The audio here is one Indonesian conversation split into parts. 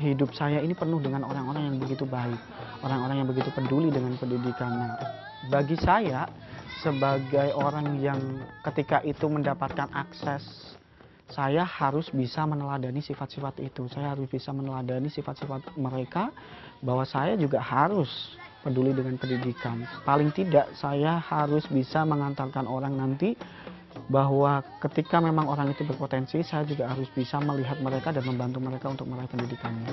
hidup saya ini penuh dengan orang-orang yang begitu baik, orang-orang yang begitu peduli dengan pendidikannya. Bagi saya, sebagai orang yang ketika itu mendapatkan akses, saya harus bisa meneladani sifat-sifat itu. Saya harus bisa meneladani sifat-sifat mereka, bahwa saya juga harus peduli dengan pendidikan. Paling tidak saya harus bisa mengantarkan orang nanti bahwa ketika memang orang itu berpotensi, saya juga harus bisa melihat mereka dan membantu mereka untuk meraih pendidikannya.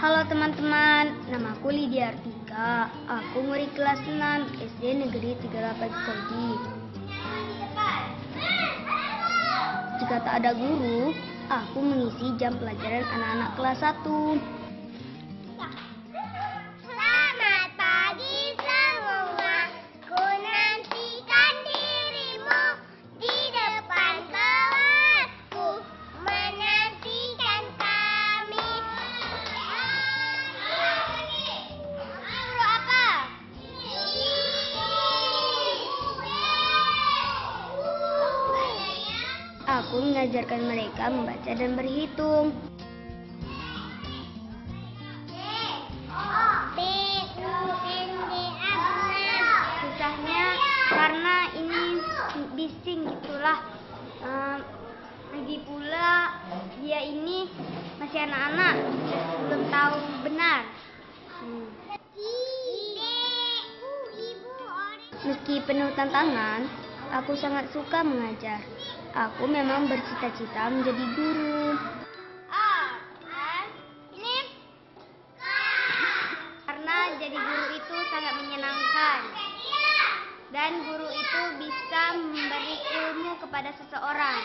Halo teman-teman, namaku Lydia Artika. Aku murid kelas 6 SD Negeri 38 Sukodi. Jika tak ada guru, aku mengisi jam pelajaran anak-anak kelas 1. Selamat pagi semua, ku nantikan dirimu di depan kelasku, menantikan kami. Guru apa? Aku mengajarkan mereka membaca dan berhitung. Susahnya karena ini bising gitulah. Lagi pula dia ini masih anak-anak, belum tahu benar. Meski penuh tantangan, aku sangat suka mengajar. Aku memang bercita-cita menjadi guru. Karena jadi guru itu sangat menyenangkan. Dan guru itu bisa memberi ilmu kepada seseorang.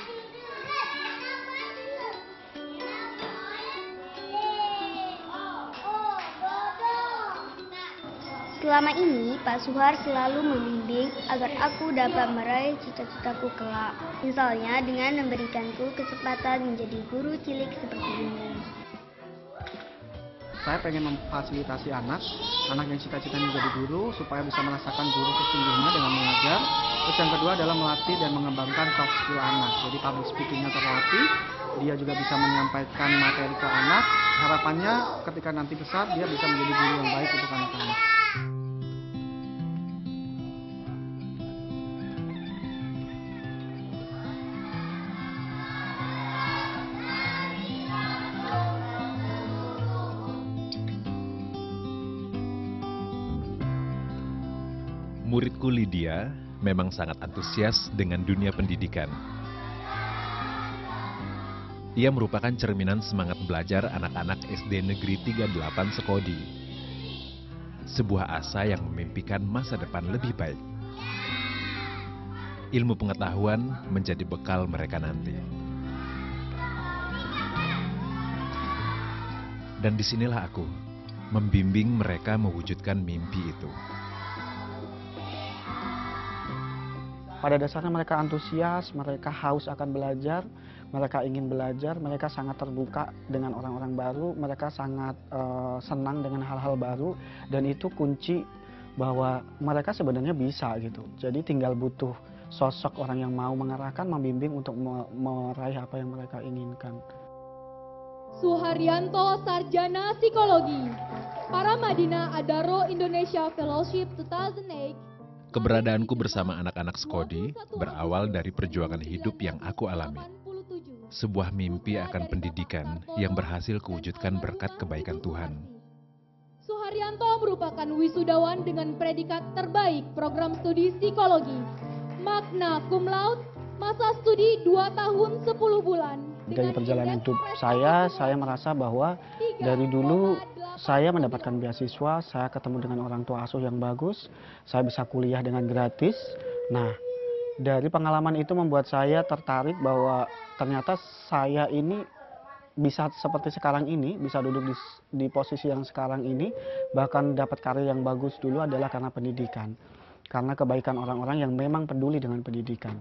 Selama ini, Pak Suhar selalu membimbing agar aku dapat meraih cita-citaku kelak. Misalnya dengan memberikanku kesempatan menjadi guru cilik seperti ini. Saya pengen memfasilitasi anak yang cita-citanya menjadi guru supaya bisa merasakan guru sesungguhnya dengan mengajar. Terus yang kedua adalah melatih dan mengembangkan soft skill anak. Jadi public speakingnya terlatih, dia juga bisa menyampaikan materi ke anak. Harapannya ketika nanti besar dia bisa menjadi guru yang baik untuk anak-anak. Muridku Lydia memang sangat antusias dengan dunia pendidikan. Ia merupakan cerminan semangat belajar anak-anak SD Negeri 38 Sukodi. Sebuah asa yang memimpikan masa depan lebih baik. Ilmu pengetahuan menjadi bekal mereka nanti. Dan disinilah aku, membimbing mereka mewujudkan mimpi itu. pada dasarnya mereka antusias, mereka haus akan belajar, mereka ingin belajar, mereka sangat terbuka dengan orang-orang baru, mereka sangat senang dengan hal-hal baru, dan itu kunci bahwa mereka sebenarnya bisa gitu. Jadi tinggal butuh sosok orang yang mau mengarahkan, membimbing untuk meraih apa yang mereka inginkan. Suharyanto, Sarjana Psikologi, Paramadina Adaro Indonesia Fellowship 2008. Keberadaanku bersama anak-anak Skodi berawal dari perjuangan hidup yang aku alami. Sebuah mimpi akan pendidikan yang berhasil kuwujudkan berkat kebaikan Tuhan. Suharyanto merupakan wisudawan dengan predikat terbaik program studi psikologi, magna cum laude, masa studi 2 tahun 10 bulan. Dari perjalanan hidup saya merasa bahwa dari dulu saya mendapatkan beasiswa, saya ketemu dengan orang tua asuh yang bagus, saya bisa kuliah dengan gratis. Nah, dari pengalaman itu membuat saya tertarik bahwa ternyata saya ini bisa seperti sekarang ini, bisa duduk di posisi yang sekarang ini, bahkan dapat karir yang bagus dulu adalah karena pendidikan. Karena kebaikan orang-orang yang memang peduli dengan pendidikan.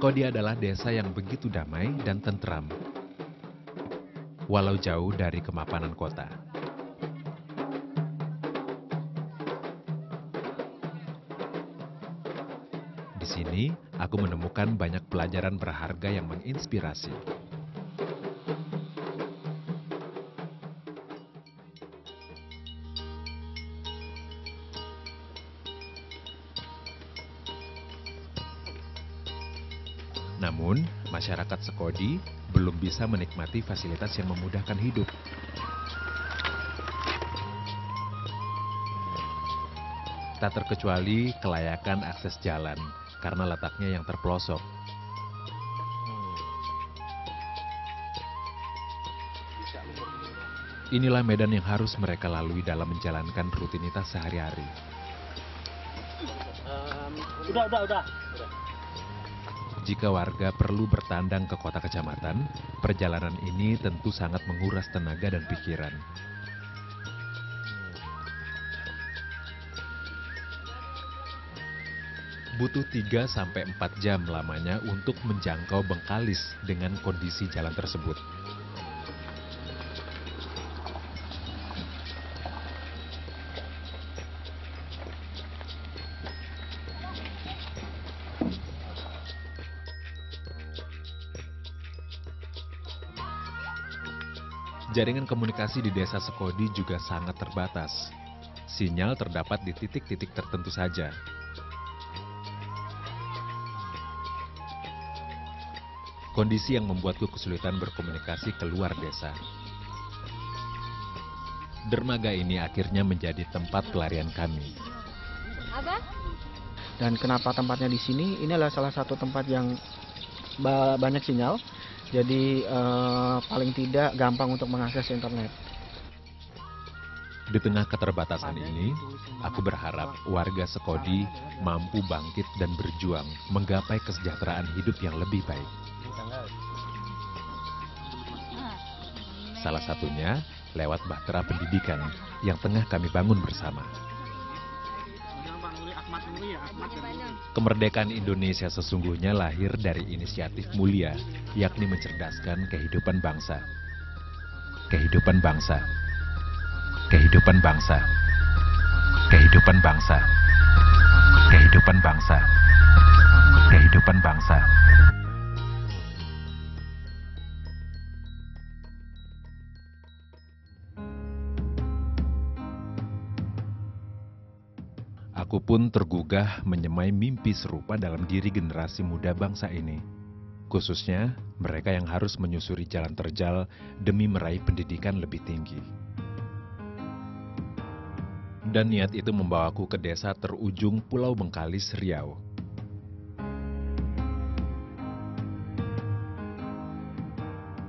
Skodi adalah desa yang begitu damai dan tentram, walau jauh dari kemapanan kota. Di sini, aku menemukan banyak pelajaran berharga yang menginspirasi. Namun, masyarakat Skodi belum bisa menikmati fasilitas yang memudahkan hidup. Tak terkecuali kelayakan akses jalan, karena letaknya yang terpelosok. Inilah medan yang harus mereka lalui dalam menjalankan rutinitas sehari-hari. Udah. Jika warga perlu bertandang ke kota kecamatan, perjalanan ini tentu sangat menguras tenaga dan pikiran. Butuh 3-4 jam lamanya untuk menjangkau Bengkalis dengan kondisi jalan tersebut. Jaringan komunikasi di desa Skodi juga sangat terbatas. Sinyal terdapat di titik-titik tertentu saja. Kondisi yang membuatku kesulitan berkomunikasi keluar desa. Dermaga ini akhirnya menjadi tempat pelarian kami. Dan kenapa tempatnya di sini? Ini adalah salah satu tempat yang banyak sinyal. Jadi paling tidak gampang untuk mengakses internet. Di tengah keterbatasan ini, aku berharap warga Skodi mampu bangkit dan berjuang menggapai kesejahteraan hidup yang lebih baik. Salah satunya lewat bahtera pendidikan yang tengah kami bangun bersama. Kemerdekaan Indonesia sesungguhnya lahir dari inisiatif mulia, yakni mencerdaskan kehidupan bangsa. Kehidupan bangsa. Kehidupan bangsa. Kehidupan bangsa. Kehidupan bangsa. Kehidupan bangsa. Aku pun tergugah menyemai mimpi serupa dalam diri generasi muda bangsa ini. Khususnya mereka yang harus menyusuri jalan terjal demi meraih pendidikan lebih tinggi. Dan niat itu membawaku ke desa terujung Pulau Bengkalis, Riau.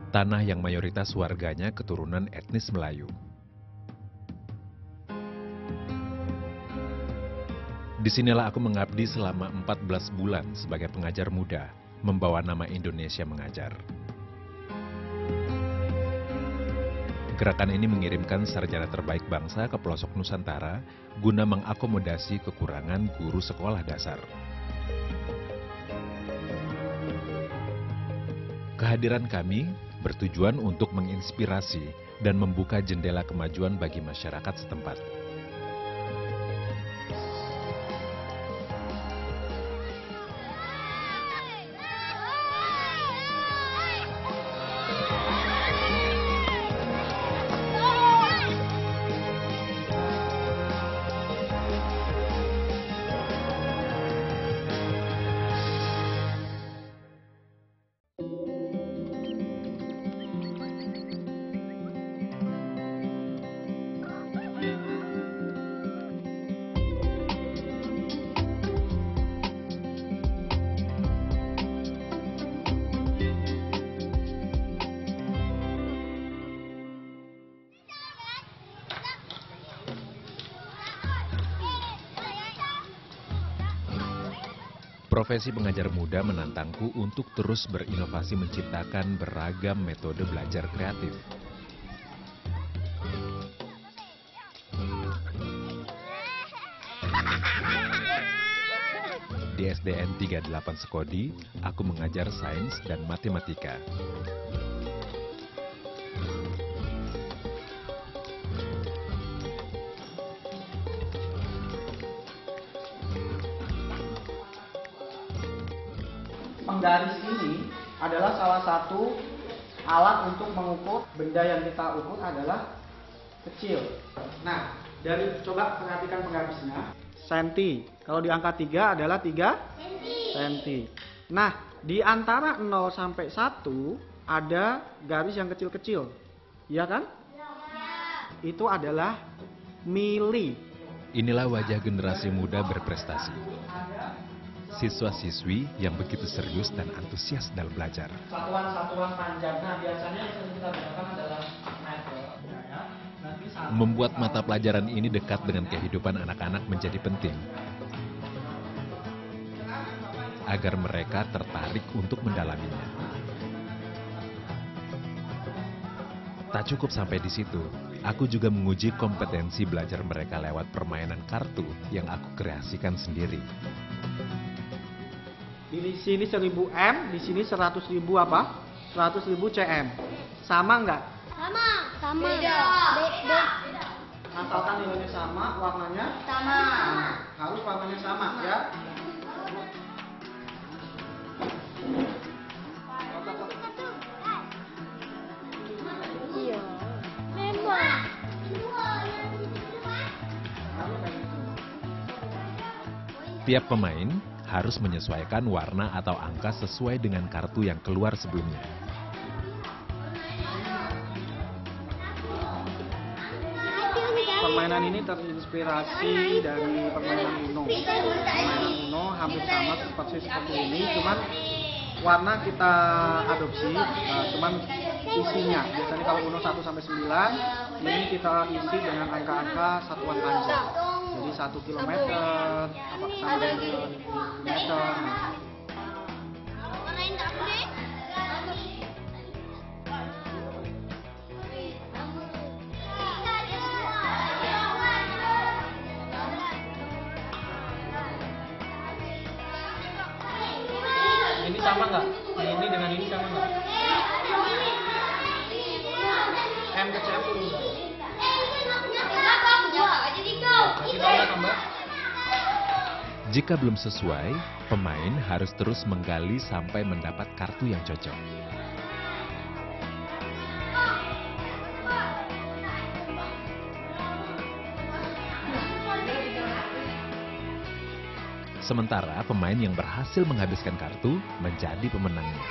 Tanah yang mayoritas warganya keturunan etnis Melayu. Disinilah aku mengabdi selama 14 bulan sebagai pengajar muda, membawa nama Indonesia Mengajar. Gerakan ini mengirimkan sarjana terbaik bangsa ke pelosok Nusantara guna mengakomodasi kekurangan guru sekolah dasar. Kehadiran kami bertujuan untuk menginspirasi dan membuka jendela kemajuan bagi masyarakat setempat. Profesi pengajar muda menantangku untuk terus berinovasi menciptakan beragam metode belajar kreatif. Di SDN 38 Sekodi, aku mengajar sains dan matematika. Penggaris ini adalah salah satu alat untuk mengukur. Benda yang kita ukur adalah kecil. Nah, coba perhatikan penggarisnya. Senti. Kalau di angka 3 adalah 3 senti. Nah, di antara 0 sampai 1 ada garis yang kecil-kecil. Iya kan? Itu adalah mili. Inilah wajah generasi muda berprestasi. Siswa-siswi yang begitu serius dan antusias dalam belajar. Satuan-satuan panjang. Nah, biasanya yang sering kita gunakan adalah meter. Membuat mata pelajaran ini dekat dengan kehidupan anak-anak menjadi penting. Agar mereka tertarik untuk mendalaminya. Tak cukup sampai di situ, aku juga menguji kompetensi belajar mereka lewat permainan kartu yang aku kreasikan sendiri. Di sini 1000 M, di sini 100.000 apa? 100.000 CM. Sama nggak? Sama. Beda. Asalkan nilainya sama, warnanya Sama. Harus warnanya sama ya. Iya. Memang. Tiap pemain harus menyesuaikan warna atau angka sesuai dengan kartu yang keluar sebelumnya. Permainan ini terinspirasi dari permainan Uno. Permainan Uno hampir sama seperti ini, cuman warna kita adopsi, cuman isinya. Biasanya kalau Uno 1 sampai 9, ini kita isi dengan angka-angka satuan panjang. Jadi 1 kilometer, sampai meter. Ini sama nggak? Ini dengan ini sama nggak? M ke CM turun nggak? Kasih tambah. Jika belum sesuai, pemain harus terus menggali sampai mendapat kartu yang cocok. Sementara pemain yang berhasil menghabiskan kartu menjadi pemenangnya.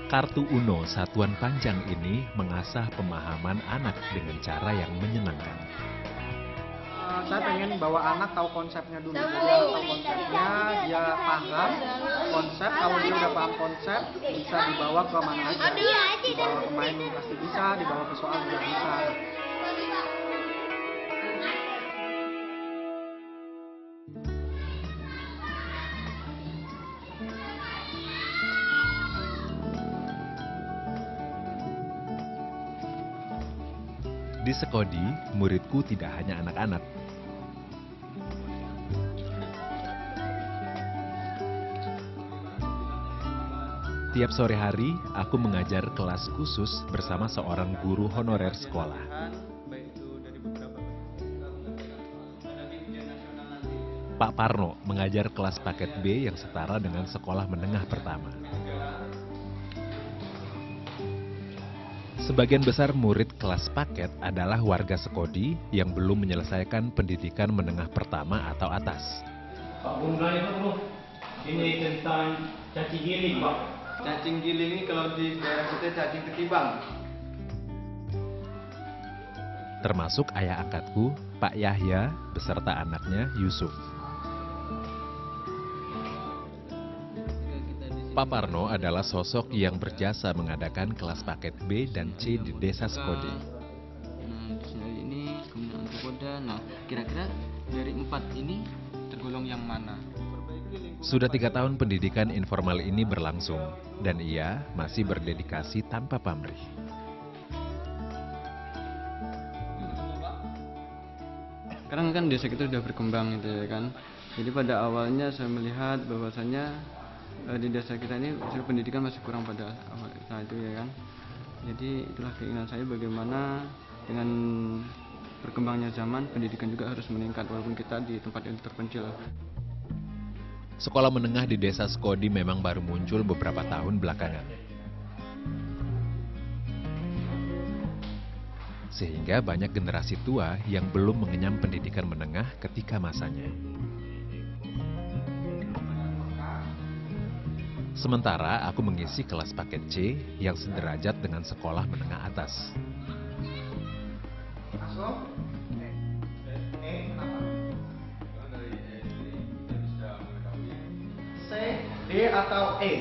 Kartu Uno satuan panjang ini mengasah pemahaman anak dengan cara yang menyenangkan. saya pengen bawa anak tahu konsepnya dulu. Jadi tahu konsepnya, dia paham konsep. Kalau dia udah paham konsep, bisa dibawa ke mana aja. Dibawa ke main pasti bisa, dibawa ke soal juga bisa. Di Sekodi, muridku tidak hanya anak-anak. Tiap sore hari, aku mengajar kelas khusus bersama seorang guru honorer sekolah. Pak Parno mengajar kelas paket B yang setara dengan sekolah menengah pertama. Sebagian besar murid kelas paket adalah warga Sekodi yang belum menyelesaikan pendidikan menengah pertama atau atas. Pak Bunda itu tuh, ini tentang cacing giling, Pak. Cacing giling ini kalau di daerah kita cacing ketibang. Termasuk ayah angkatku, Pak Yahya, beserta anaknya Yusuf. Pak Parno adalah sosok yang berjasa mengadakan kelas paket B dan C di desa Sekodi. Nah, di sini ini kemudian untuk Koda. Nah, kira-kira dari 4 ini tergolong yang mana? Sudah 3 tahun pendidikan informal ini berlangsung, dan ia masih berdedikasi tanpa pamrih. Sekarang kan desa kita sudah berkembang gitu ya kan. Jadi pada awalnya saya melihat bahwasanya di desa kita ini pendidikan masih kurang pada awal saat itu ya kan. Jadi itulah keinginan saya bagaimana dengan berkembangnya zaman pendidikan juga harus meningkat walaupun kita di tempat yang terpencil. Sekolah menengah di desa Sekodi memang baru muncul beberapa tahun belakangan. Sehingga banyak generasi tua yang belum mengenyam pendidikan menengah ketika masanya. Sementara aku mengisi kelas paket C yang sederajat dengan sekolah menengah atas. C, D atau E?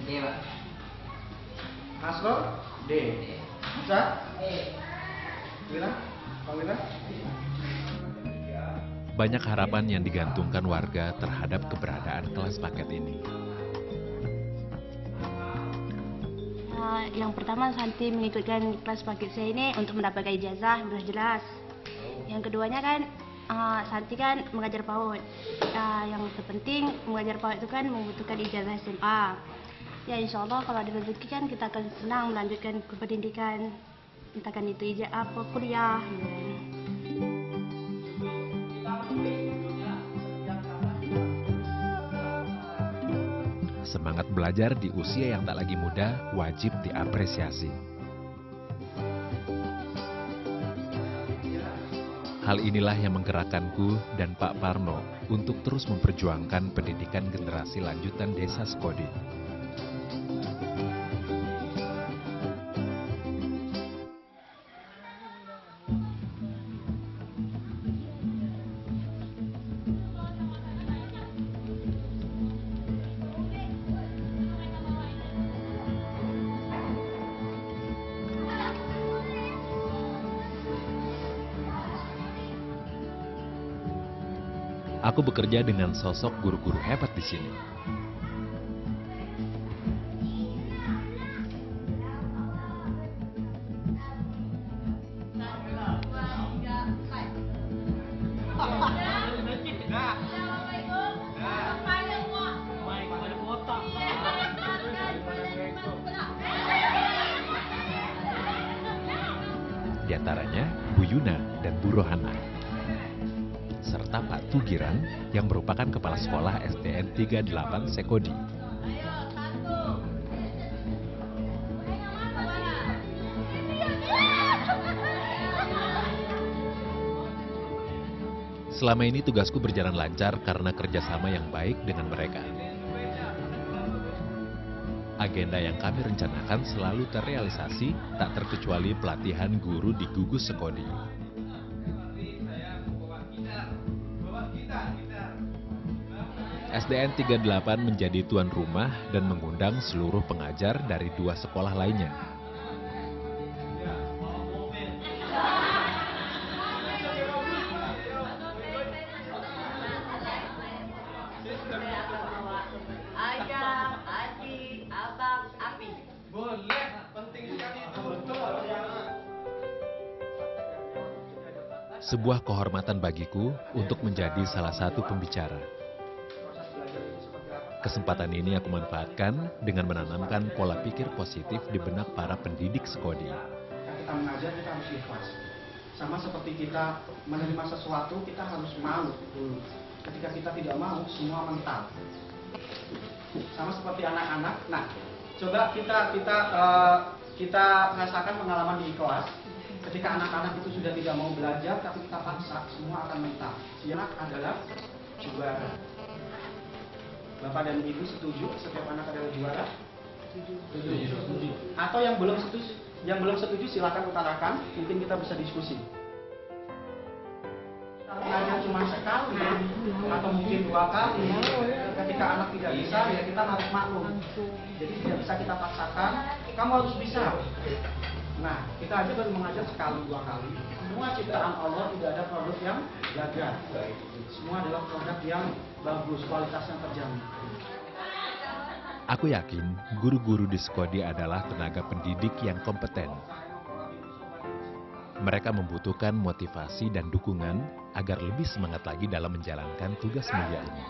D, Pak. Aslo? D. Bisa? Wira? Pak Wira? Banyak harapan yang digantungkan warga terhadap keberadaan kelas paket ini. Yang pertama, Santi mengikutkan kelas paket C ini untuk mendapatkan ijazah yang jelas. Yang keduanya kan, Santi kan mengajar PAUD. Yang terpenting mengajar PAUD itu kan membutuhkan ijazah SMA. Ya insya Allah kalau ada rezeki kan kita akan senang melanjutkan ke pendidikan, entahkan itu ijazah apa kuliah. Semangat belajar di usia yang tak lagi muda wajib diapresiasi. Hal inilah yang menggerakkanku dan Pak Parno untuk terus memperjuangkan pendidikan generasi lanjutan desa Sekodi. Aku bekerja dengan sosok guru-guru hebat di sini. Di antaranya Bu Yuna dan Bu Rohana, serta Pak Tugiran yang merupakan kepala sekolah SDN 38 Sekodi. Selama ini tugasku berjalan lancar karena kerjasama yang baik dengan mereka. Agenda yang kami rencanakan selalu terrealisasi, tak terkecuali pelatihan guru di Gugus Sekodi. SDN 38 menjadi tuan rumah dan mengundang seluruh pengajar dari 2 sekolah lainnya. Sebuah kehormatan bagiku untuk menjadi salah satu pembicara. Kesempatan ini aku manfaatkan dengan menanamkan pola pikir positif di benak para pendidik Skodi. Kita mengajar, kita harus ikhlas. Sama seperti kita menerima sesuatu, kita harus mau dulu. Ketika kita tidak mau, semua mental. Sama seperti anak-anak. Nah, coba kita rasakan pengalaman di kelas. Ketika anak-anak itu sudah tidak mau belajar, tapi kita paksa, semua akan mental. Si anak adalah juara. Bapak dan Ibu setuju setiap anak adalah juara? Setuju. Atau yang belum setuju silakan utarakan, mungkin kita bisa diskusi. Belajar cuma sekali atau mungkin 2 kali, ketika anak tidak bisa, ya kita harus maklum. Jadi tidak bisa kita paksakan, kamu harus bisa. Nah, kita aja baru mengajar sekali 2 kali. Semua ciptaan Allah tidak ada produk yang gagal. Semua adalah produk yang bagus, kualitasnya terjamin. Aku yakin guru-guru di Skodi adalah tenaga pendidik yang kompeten. Mereka membutuhkan motivasi dan dukungan agar lebih semangat lagi dalam menjalankan tugas mulia ini.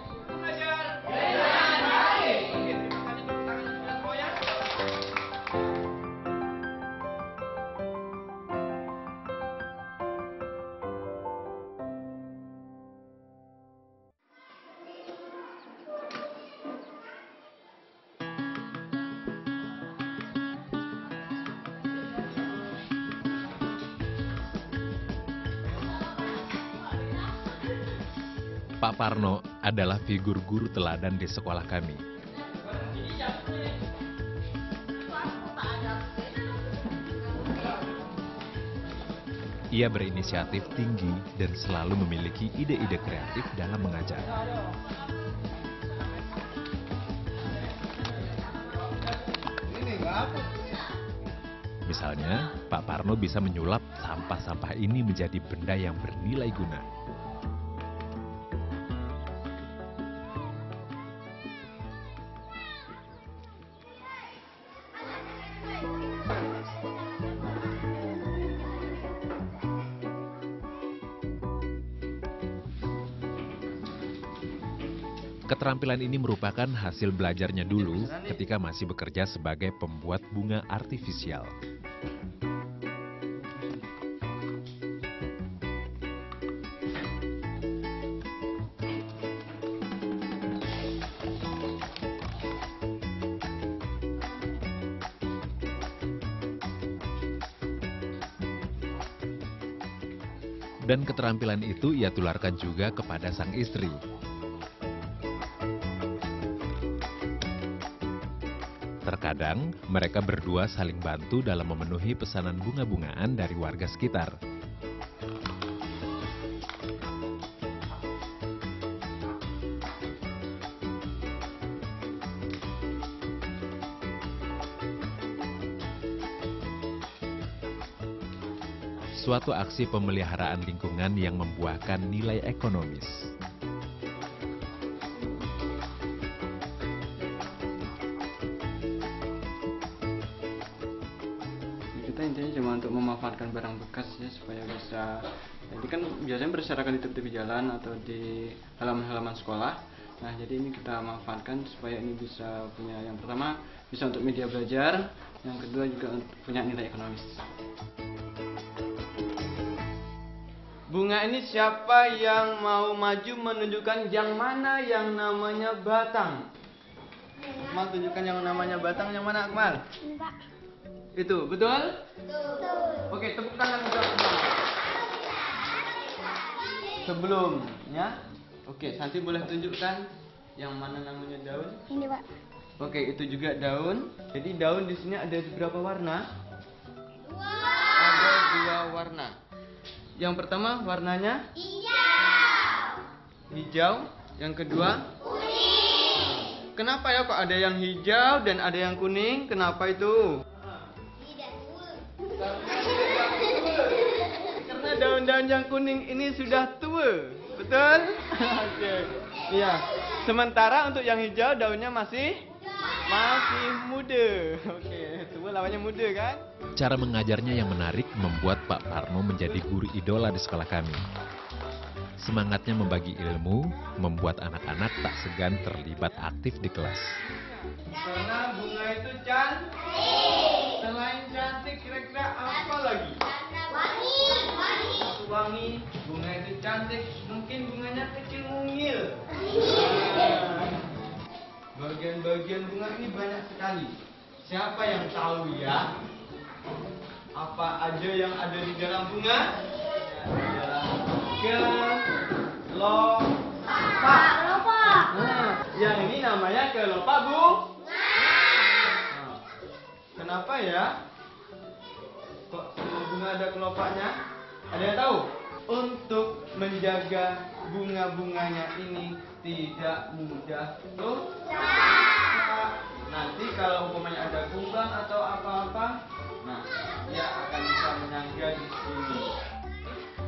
Pak Parno adalah figur guru teladan di sekolah kami. Ia berinisiatif tinggi dan selalu memiliki ide-ide kreatif dalam mengajar. Misalnya, Pak Parno bisa menyulap sampah-sampah ini menjadi benda yang bernilai guna. Keterampilan ini merupakan hasil belajarnya dulu ketika masih bekerja sebagai pembuat bunga artifisial. Dan keterampilan itu ia tularkan juga kepada sang istri. Terkadang, mereka berdua saling bantu dalam memenuhi pesanan bunga-bungaan dari warga sekitar. Suatu aksi pemeliharaan lingkungan yang membuahkan nilai ekonomis. Intinya cuma untuk memanfaatkan barang bekas ya, supaya bisa, jadi kan biasanya berserakan di tepi jalan atau di halaman-halaman sekolah. Nah, jadi ini kita manfaatkan supaya ini bisa punya, yang pertama bisa untuk media belajar, yang kedua juga punya nilai ekonomis. Bunga ini siapa yang mau maju menunjukkan yang mana yang namanya batang? Akmal tunjukkan yang namanya batang yang mana, Akmal? Ini, Pak. Itu, betul? Betul. Oke, tepuk tangan untuk Akmal. Sebelumnya, oke, Santi boleh tunjukkan yang mana namanya daun? Ini, Pak. Oke, itu juga daun. Jadi daun di sini ada berapa warna? Ada 2 warna. Yang pertama warnanya hijau. Hijau. Yang kedua kuning. Kenapa ya kok ada yang hijau dan ada yang kuning? Kenapa itu? Karena daun-daun yang kuning ini sudah tua, betul? Oke. Iya. Sementara untuk yang hijau daunnya masih muda. Oke, tua lawannya muda kan? Cara mengajarnya yang menarik membuat Pak Parno menjadi guru idola di sekolah kami. Semangatnya membagi ilmu membuat anak-anak tak segan terlibat aktif di kelas. Karena bunga itu cantik. Selain cantik, kira-kira apa lagi? Wangi. Bunga itu cantik. Mungkin bunganya kecil mungil. Bagian-bagian bunga ini banyak sekali. Siapa yang tahu ya? Apa aja yang ada di dalam bunga? Kelopak. Nah, yang ini namanya kelopak Nah, kenapa ya? Kok semua bunga ada kelopaknya? Ada yang tahu? Untuk menjaga bunga-bunganya ini tidak mudah rusak. Nanti kalau umpamanya ada kumbang atau apa-apa, nah dia akan bisa menyangga di sini.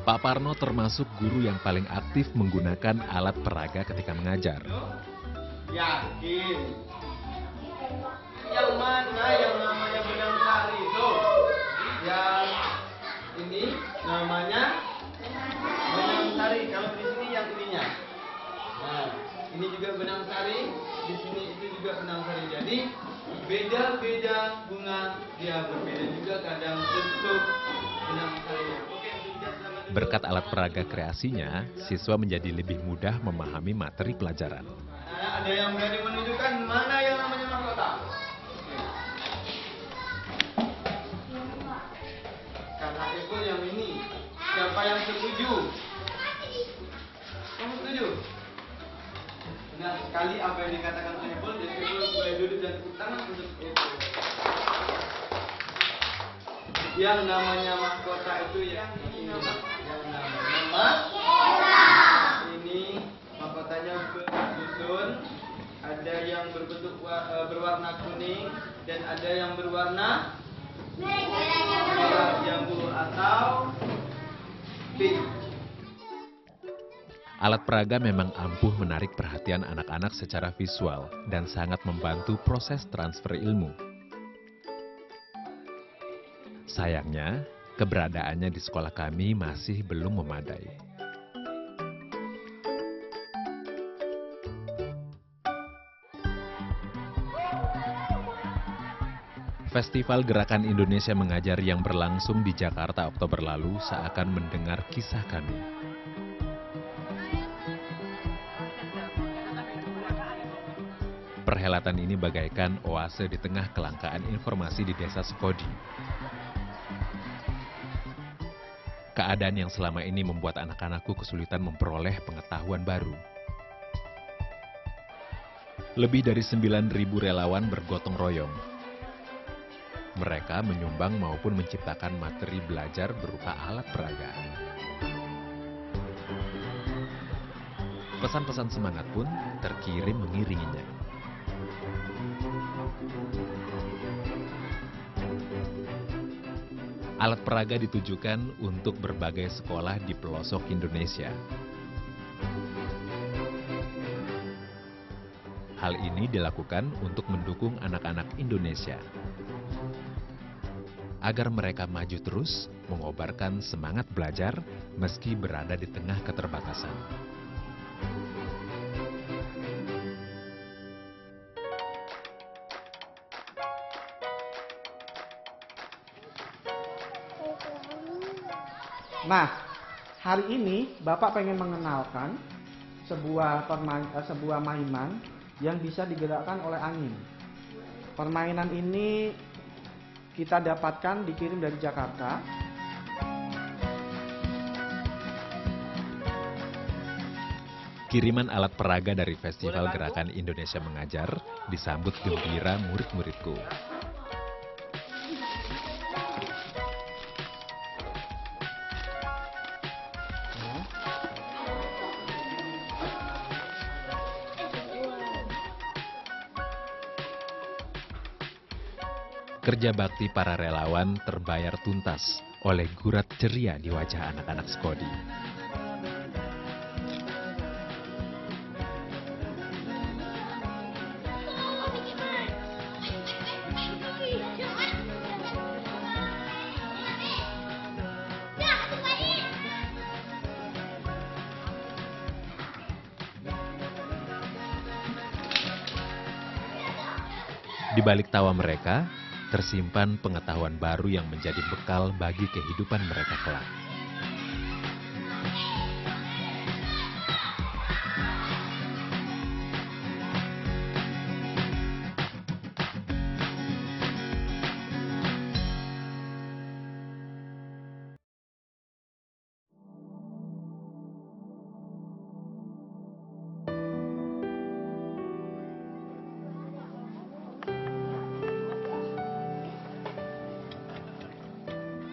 Pak Parno termasuk guru yang paling aktif menggunakan alat peraga ketika mengajar. Yakin? Yang mana yang namanya benang sari itu? Yang ini namanya benang sari. Kalau di sini yang ininya. Nah, ini juga benang sari. Di sini itu juga benang sari. Jadi beda-beda bunga, dia berbeda juga kadang bentuk benang sarinya. Berkat alat peraga kreasinya, siswa menjadi lebih mudah memahami materi pelajaran. Nah, ada yang berani menunjukkan mana yang namanya mahkota? Kakak Ipul yang ini. Siapa yang setuju? Kamu setuju? Benar sekali apa yang dikatakan oleh Ipul. Jadi Ipul boleh duduk dan tepuk tangan untuk Ipul. Yang namanya mahkota itu yang ini. Yang namanya mahkota. Ini mahkotanya bersusun. Ada yang berbentuk berwarna kuning dan ada yang berwarna merah jambu atau pink. Alat peraga memang ampuh menarik perhatian anak-anak secara visual dan sangat membantu proses transfer ilmu. Sayangnya, keberadaannya di sekolah kami masih belum memadai. Festival Gerakan Indonesia Mengajar yang berlangsung di Jakarta Oktober lalu seakan mendengar kisah kami. Perhelatan ini bagaikan oase di tengah kelangkaan informasi di desa Sekodi. Keadaan yang selama ini membuat anak-anakku kesulitan memperoleh pengetahuan baru. Lebih dari 9.000 relawan bergotong royong. Mereka menyumbang maupun menciptakan materi belajar berupa alat peraga. Pesan-pesan semangat pun terkirim mengiringinya. Alat peraga ditujukan untuk berbagai sekolah di pelosok Indonesia. Hal ini dilakukan untuk mendukung anak-anak Indonesia agar mereka maju terus mengobarkan semangat belajar meski berada di tengah keterbatasan. Nah, hari ini Bapak pengen mengenalkan sebuah mainan yang bisa digerakkan oleh angin. Permainan ini kita dapatkan dikirim dari Jakarta. Kiriman alat peraga dari Festival Gerakan Indonesia Mengajar disambut gembira murid-muridku. Kerja bakti para relawan terbayar tuntas oleh gurat ceria di wajah anak-anak Skodi. Di balik tawa mereka, tersimpan pengetahuan baru yang menjadi bekal bagi kehidupan mereka kelak.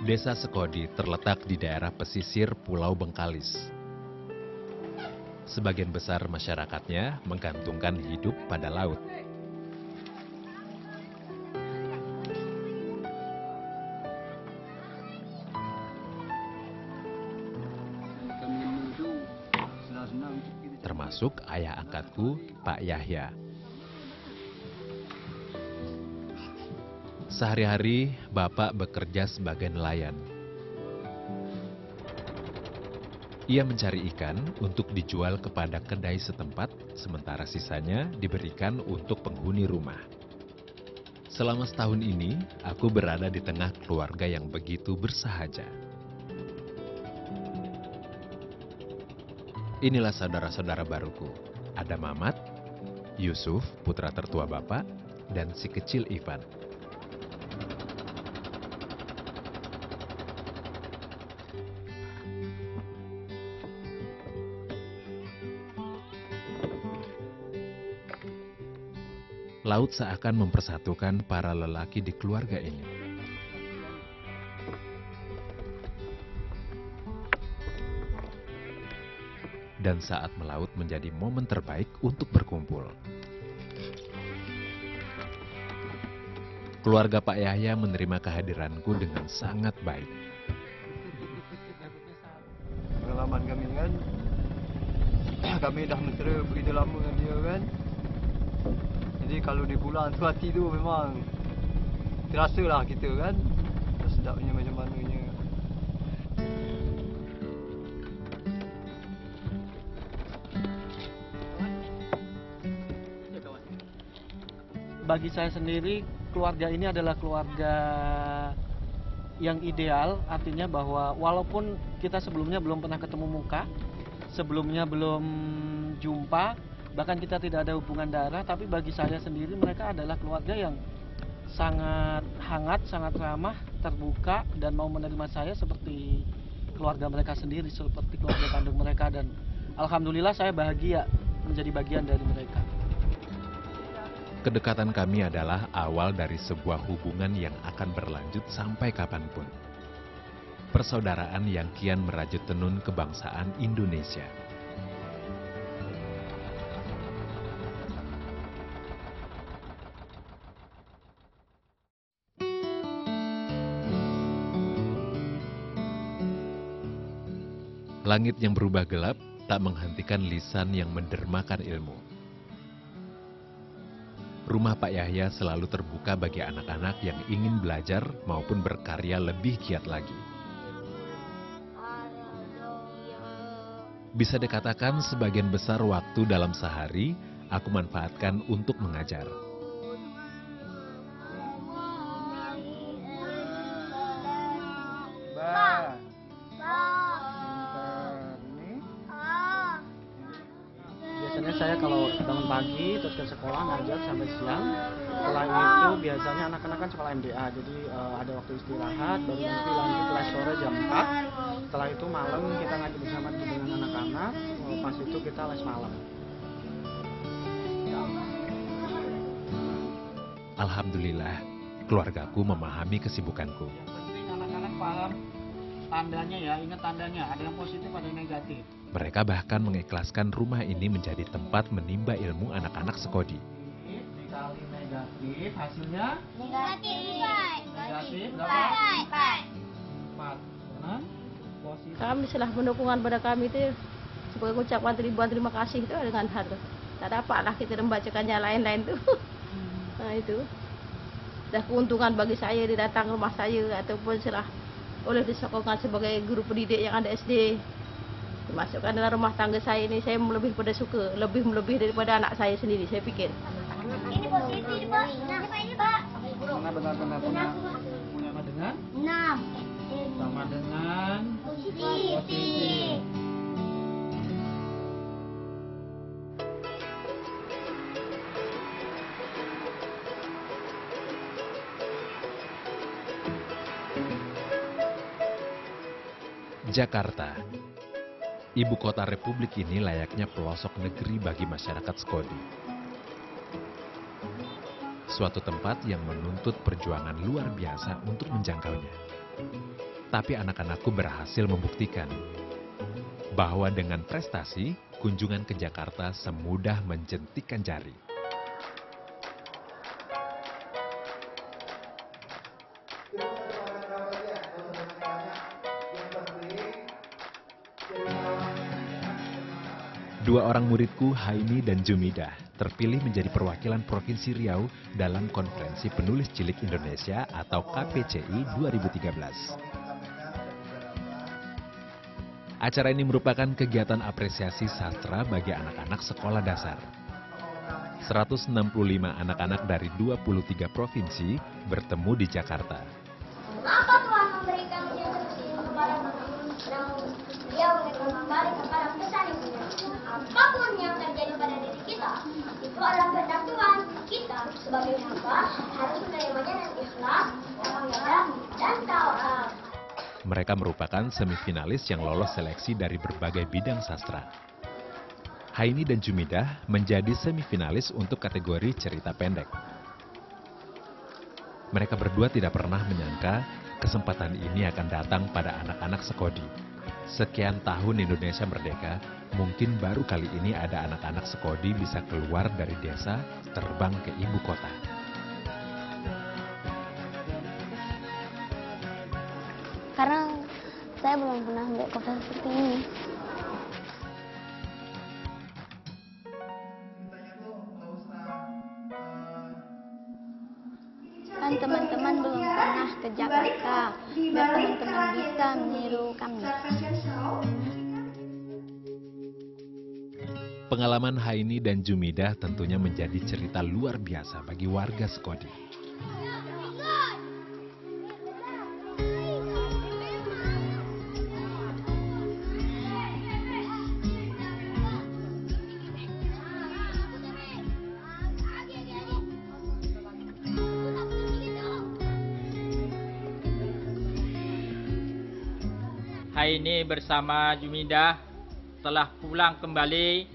Desa Skodi terletak di daerah pesisir Pulau Bengkalis. Sebagian besar masyarakatnya menggantungkan hidup pada laut. Termasuk ayah angkatku, Pak Yahya. Sehari-hari, Bapak bekerja sebagai nelayan. Ia mencari ikan untuk dijual kepada kedai setempat, sementara sisanya diberikan untuk penghuni rumah. Selama setahun ini, aku berada di tengah keluarga yang begitu bersahaja. Inilah saudara-saudara baruku. Ada Mamat, Yusuf, putra tertua Bapak, dan si kecil Ivan. Laut seakan mempersatukan para lelaki di keluarga ini. Dan saat melaut menjadi momen terbaik untuk berkumpul. Keluarga Pak Yahya menerima kehadiranku dengan sangat baik. Pengalaman kami kan, kami dah mesra begitu lama dengan dia kan. Jadi kalau di bulan tu hati tu memang terasa lah kita kan. Sedapnya macam mananya. Bagi saya sendiri, keluarga ini adalah keluarga yang ideal. Artinya bahwa walaupun kita sebelumnya belum pernah ketemu muka, sebelumnya belum jumpa, bahkan kita tidak ada hubungan darah, tapi bagi saya sendiri mereka adalah keluarga yang sangat hangat, sangat ramah, terbuka, dan mau menerima saya seperti keluarga mereka sendiri, seperti keluarga kandung mereka. Dan alhamdulillah saya bahagia menjadi bagian dari mereka. Kedekatan kami adalah awal dari sebuah hubungan yang akan berlanjut sampai kapanpun. Persaudaraan yang kian merajut tenun kebangsaan Indonesia. Langit yang berubah gelap tak menghentikan lisan yang mendermakan ilmu. Rumah Pak Yahya selalu terbuka bagi anak-anak yang ingin belajar maupun berkarya lebih giat lagi. Bisa dikatakan sebagian besar waktu dalam sehari aku manfaatkan untuk mengajar. Biasanya saya kalau bangun pagi terus ke sekolah ngajar sampai siang. Setelah itu biasanya anak-anak kan sekolah MDA, jadi ada waktu istirahat, baru nanti lanjut les sore jam 4. Setelah itu malam kita ngaji bersama dengan anak-anak, pas itu kita les malam. Alhamdulillah, keluargaku memahami kesibukanku. Yang penting anak-anak paham tandanya ya, ingat tandanya, ada yang positif, ada yang negatif. Mereka bahkan mengikhlaskan rumah ini menjadi tempat menimba ilmu anak-anak Skodi. Dikali negatif, hasilnya Negatif. Negatif berapa? 4. Nah, posisi. Kami setelah pendukungan pada kami itu sebagai ucapan terima kasih itu dengan hal tak dapatlah kita membacakannya lain-lain tuh. Nah itu dah keuntungan bagi saya didatang rumah saya ataupun setelah oleh disokongkan sebagai guru pendidik yang ada SD dimasukkan dalam rumah tangga saya ini, saya lebih pada suka, lebih daripada anak saya sendiri saya pikir. Ini posisi Pak. Ini Pak. Benar punya sama dengan 6. sama dengan posisi. Jakarta. Ibu kota Republik ini layaknya pelosok negeri bagi masyarakat Skodi. Suatu tempat yang menuntut perjuangan luar biasa untuk menjangkaunya. Tapi anak-anakku berhasil membuktikan bahwa dengan prestasi, kunjungan ke Jakarta semudah menjentikkan jari. Dua orang muridku, Haini dan Jumidah, terpilih menjadi perwakilan Provinsi Riau dalam Konferensi Penulis Cilik Indonesia atau KPCI 2013. Acara ini merupakan kegiatan apresiasi sastra bagi anak-anak sekolah dasar. 165 anak-anak dari 23 provinsi bertemu di Jakarta. Mengapa Tuhan memberikan ujian seperti ini kepada namun Dia mengingatkan kembali kepada pesan itu. Apapun yang terjadi pada diri kita, itu adalah kehendak Tuhan. Kita sebagai hamba harus menerimanya dengan ikhlas, lapang dada, dan tawakal. Mereka merupakan semifinalis yang lolos seleksi dari berbagai bidang sastra. Haini dan Jumidah menjadi semifinalis untuk kategori cerita pendek. Mereka berdua tidak pernah menyangka kesempatan ini akan datang pada anak-anak Skodi. Sekian tahun Indonesia merdeka, mungkin baru kali ini ada anak-anak Skodi bisa keluar dari desa, terbang ke ibu kota. Karena saya belum pernah melihat kota seperti ini. Kan teman-teman belum pernah ke Jakarta, biar teman-teman bisa meniru kami. Pengalaman Haini dan Jumidah tentunya menjadi cerita luar biasa bagi warga Skodi. Haini bersama Jumidah telah pulang kembali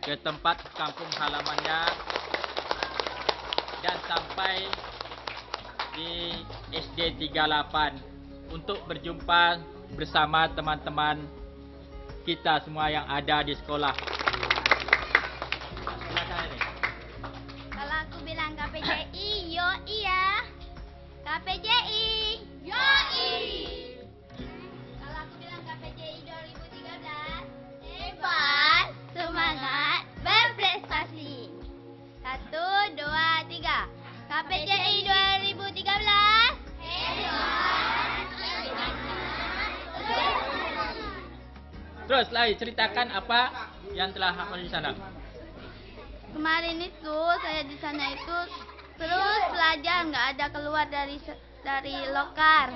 ke tempat kampung halamannya dan sampai di SD 38 untuk berjumpa bersama teman-teman kita semua yang ada di sekolah. Kalau aku bilang KPCI, yo iya. KPCI, yo Kalau aku bilang KPCI 2013, hebat, semangat, berprestasi. 1, 2, 3. KPCI 2013, hebat, Terus lagi ceritakan apa yang telah hadir di sana. Kemarin itu saya di sana itu terus belajar, nggak ada keluar dari lokar.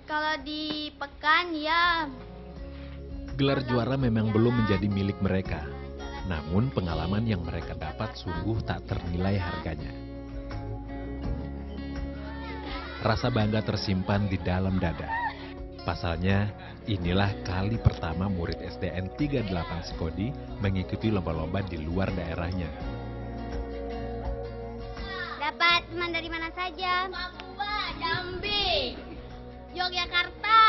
Kalau di pekan ya. Gelar juara memang belum menjadi milik mereka. Namun pengalaman yang mereka dapat sungguh tak ternilai harganya. Rasa bangga tersimpan di dalam dada. Pasalnya, inilah kali pertama murid SDN 38 Skodi mengikuti lomba-lomba di luar daerahnya. Dapat teman dari mana saja? Papua, Jambi, Yogyakarta,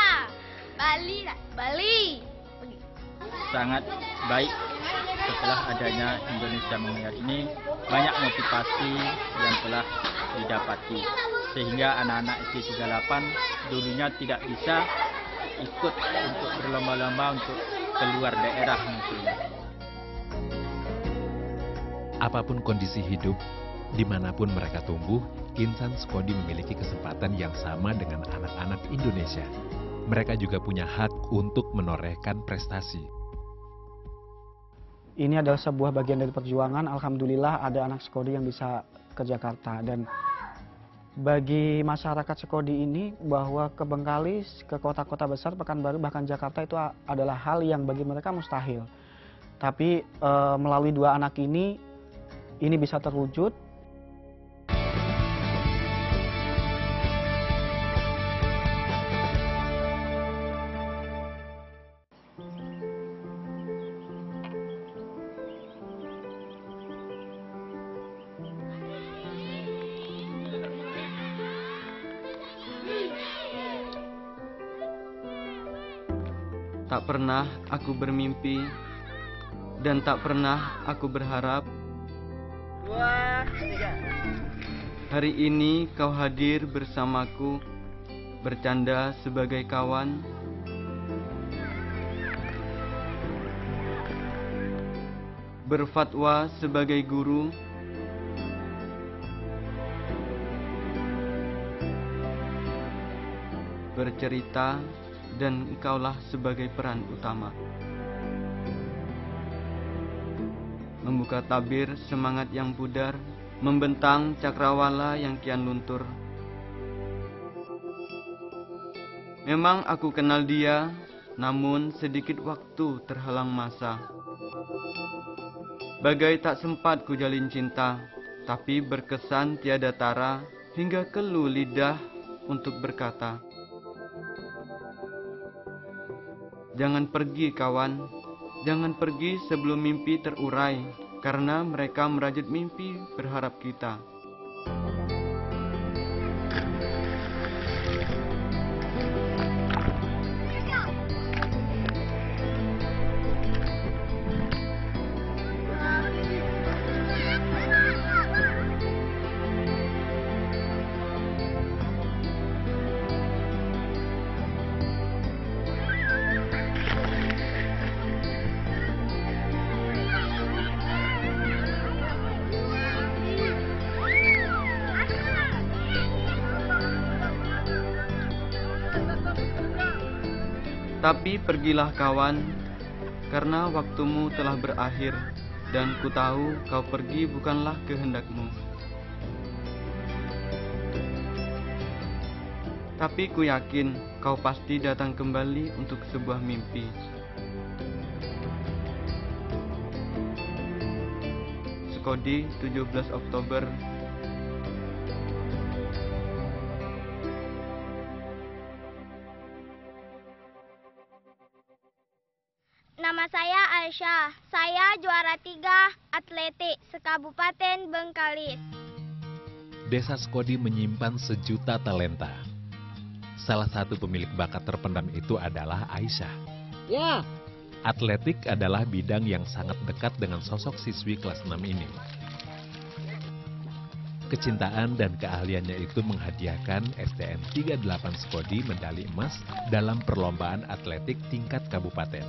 Bali. Sangat baik setelah adanya Indonesia Mengajar ini, banyak motivasi yang telah didapati. sehingga anak-anak SD 38 dulunya tidak bisa ikut untuk berlomba-lomba untuk keluar daerah mungkin. Apapun kondisi hidup, dimanapun mereka tumbuh, insan Skodi memiliki kesempatan yang sama dengan anak-anak Indonesia. Mereka juga punya hak untuk menorehkan prestasi. Ini adalah sebuah bagian dari perjuangan. Alhamdulillah ada anak Skodi yang bisa ke Jakarta. Dan bagi masyarakat Skodi ini, bahwa ke Bengkalis, ke kota-kota besar, Pekanbaru, bahkan Jakarta itu adalah hal yang bagi mereka mustahil. Tapi melalui dua anak ini bisa terwujud. Tak pernah aku bermimpi dan tak pernah aku berharap hari ini kau hadir bersamaku, bercanda sebagai kawan, berfatwa sebagai guru, bercerita, dan engkaulah sebagai peran utama. Membuka tabir semangat yang pudar, membentang cakrawala yang kian luntur. Memang aku kenal dia, namun sedikit waktu terhalang masa. Bagai tak sempat ku jalin cinta, tapi berkesan tiada tara, hingga keluh lidah untuk berkata, "Jangan pergi kawan, jangan pergi sebelum mimpi terurai, karena mereka merajut mimpi berharap kita." Tapi pergilah kawan, karena waktumu telah berakhir, dan ku tahu kau pergi bukanlah kehendakmu. Tapi ku yakin kau pasti datang kembali untuk sebuah mimpi. Skodi, 17 Oktober. Nama saya Aisyah. Saya juara 3 atletik sekabupaten Bengkalis. Desa Skodi menyimpan sejuta talenta. Salah satu pemilik bakat terpendam itu adalah Aisyah. Ya. Atletik adalah bidang yang sangat dekat dengan sosok siswi kelas 6 ini. Kecintaan dan keahliannya itu menghadiahkan SDN 38 Skodi medali emas dalam perlombaan atletik tingkat kabupaten.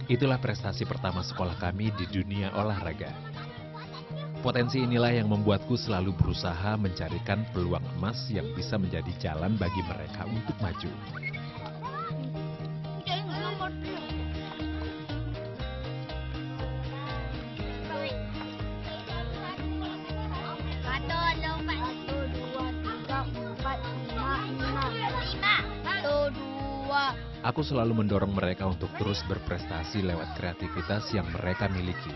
Itulah prestasi pertama sekolah kami di dunia olahraga. Potensi inilah yang membuatku selalu berusaha mencarikan peluang emas yang bisa menjadi jalan bagi mereka untuk maju. Aku selalu mendorong mereka untuk terus berprestasi lewat kreativitas yang mereka miliki.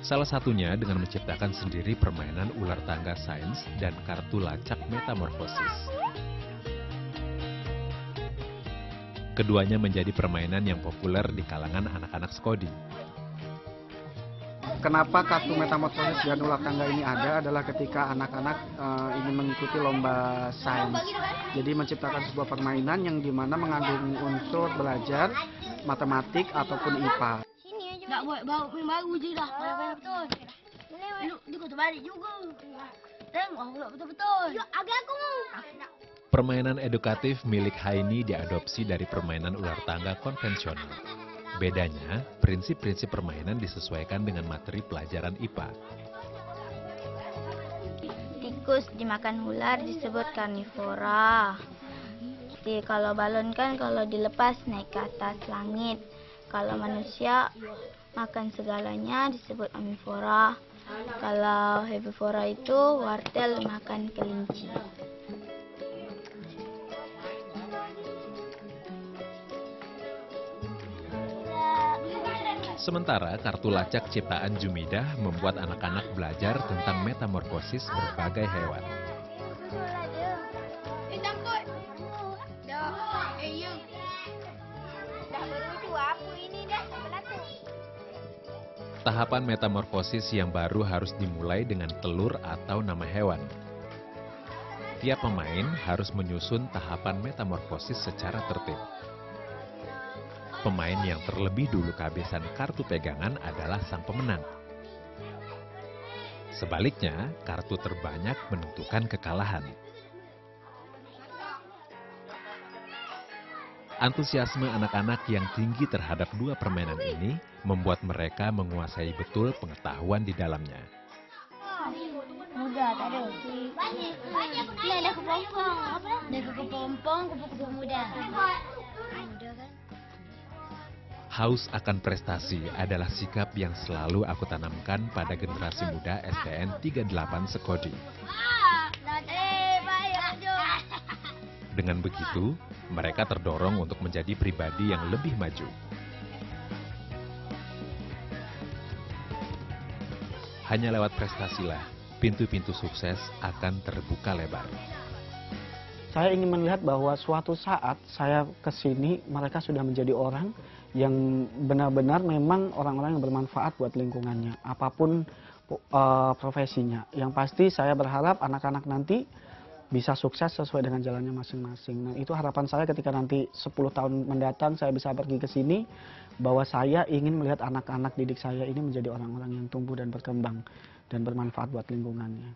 Salah satunya dengan menciptakan sendiri permainan ular tangga sains dan kartu lacak metamorfosis. Keduanya menjadi permainan yang populer di kalangan anak-anak Skodi. Kenapa kartu metamorfosis dan ular tangga ini ada adalah ketika anak-anak ingin mengikuti lomba sains. Jadi menciptakan sebuah permainan yang dimana mengandung unsur belajar, matematik ataupun IPA. Nggak boleh baru je dah. Betul. Dia kata balik juga. betul-betul. Yuk, agak aku. Permainan edukatif milik Haini diadopsi dari permainan ular tangga konvensional. Bedanya, prinsip-prinsip permainan disesuaikan dengan materi pelajaran IPA. Tikus dimakan ular disebut karnivora. Kalau balon kan kalau dilepas naik ke atas langit. Kalau manusia makan segalanya disebut omnivora. Kalau herbivora itu wortel makan kelinci. Sementara kartu lacak ciptaan Jumidah membuat anak-anak belajar tentang metamorfosis berbagai hewan. Tahapan metamorfosis yang baru harus dimulai dengan telur atau nama hewan. Tiap pemain harus menyusun tahapan metamorfosis secara tertib. Pemain yang terlebih dulu kehabisan kartu pegangan adalah sang pemenang. Sebaliknya, kartu terbanyak menentukan kekalahan. Antusiasme anak-anak yang tinggi terhadap dua permainan ini membuat mereka menguasai betul pengetahuan di dalamnya. Muda, tak ada. Ini ada kepompong. Apa? Ada kepompong, kupu-kupu muda. Muda kan? Haus akan prestasi adalah sikap yang selalu aku tanamkan pada generasi muda STN 38 Sekodi. Dengan begitu, mereka terdorong untuk menjadi pribadi yang lebih maju. Hanya lewat prestasilah, pintu-pintu sukses akan terbuka lebar. Saya ingin melihat bahwa suatu saat saya ke sini, mereka sudah menjadi orang yang benar-benar memang orang-orang yang bermanfaat buat lingkungannya, apapun profesinya. Yang pasti saya berharap anak-anak nanti bisa sukses sesuai dengan jalannya masing-masing. Nah, itu harapan saya ketika nanti 10 tahun mendatang saya bisa pergi ke sini, bahwa saya ingin melihat anak-anak didik saya ini menjadi orang-orang yang tumbuh dan berkembang dan bermanfaat buat lingkungannya.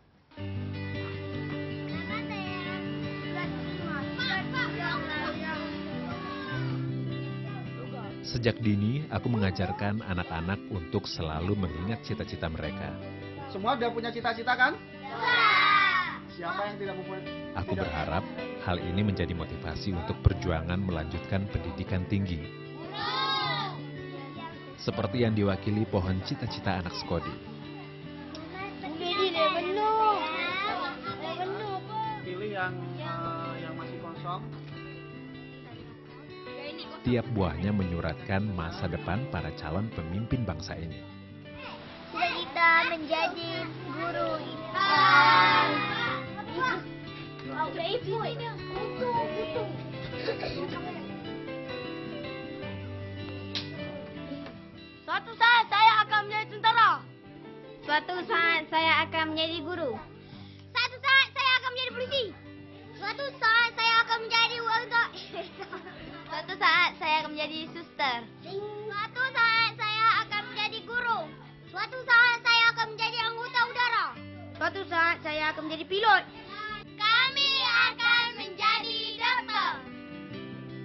Sejak dini, aku mengajarkan anak-anak untuk selalu mengingat cita-cita mereka. Semua udah punya cita-cita kan? Siapa yang tidak mempunyai? Aku berharap hal ini menjadi motivasi untuk perjuangan melanjutkan pendidikan tinggi. Seperti yang diwakili pohon cita-cita anak Sekodi. Pilih yang masih kosong. Tiap buahnya menyuratkan masa depan para calon pemimpin bangsa ini. Cita-cita menjadi guru IPA. Suatu saat saya akan menjadi tentara. Suatu saat saya akan menjadi guru. Suatu saat saya akan menjadi polisi. Suatu saat saya akan menjadi warga. Suatu saat saya akan menjadi suster. Suatu saat saya akan menjadi guru. Suatu saat saya akan menjadi anggota udara. Suatu saat saya akan menjadi pilot. Kami akan menjadi dokter.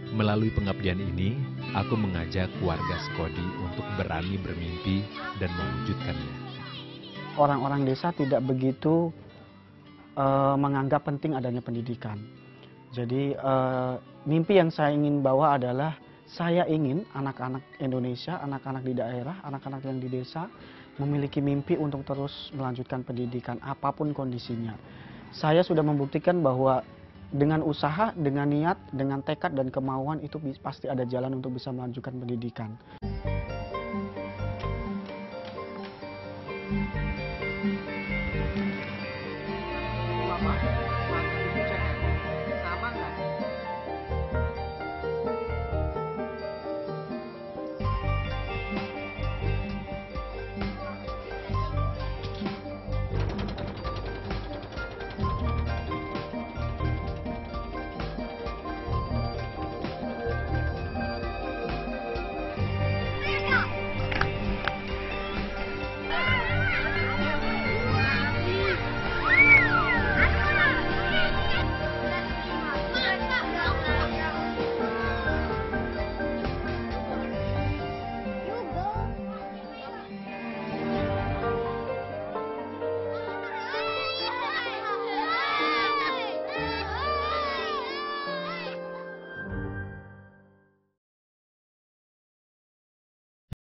Melalui pengabdian ini, aku mengajak warga Sekodi untuk berani bermimpi dan mewujudkannya. Orang-orang desa tidak begitu menganggap penting adanya pendidikan. Jadi mimpi yang saya ingin bawa adalah saya ingin anak-anak Indonesia, anak-anak di daerah, anak-anak yang di desa memiliki mimpi untuk terus melanjutkan pendidikan apapun kondisinya. Saya sudah membuktikan bahwa dengan usaha, dengan niat, dengan tekad dan kemauan itu pasti ada jalan untuk bisa melanjutkan pendidikan.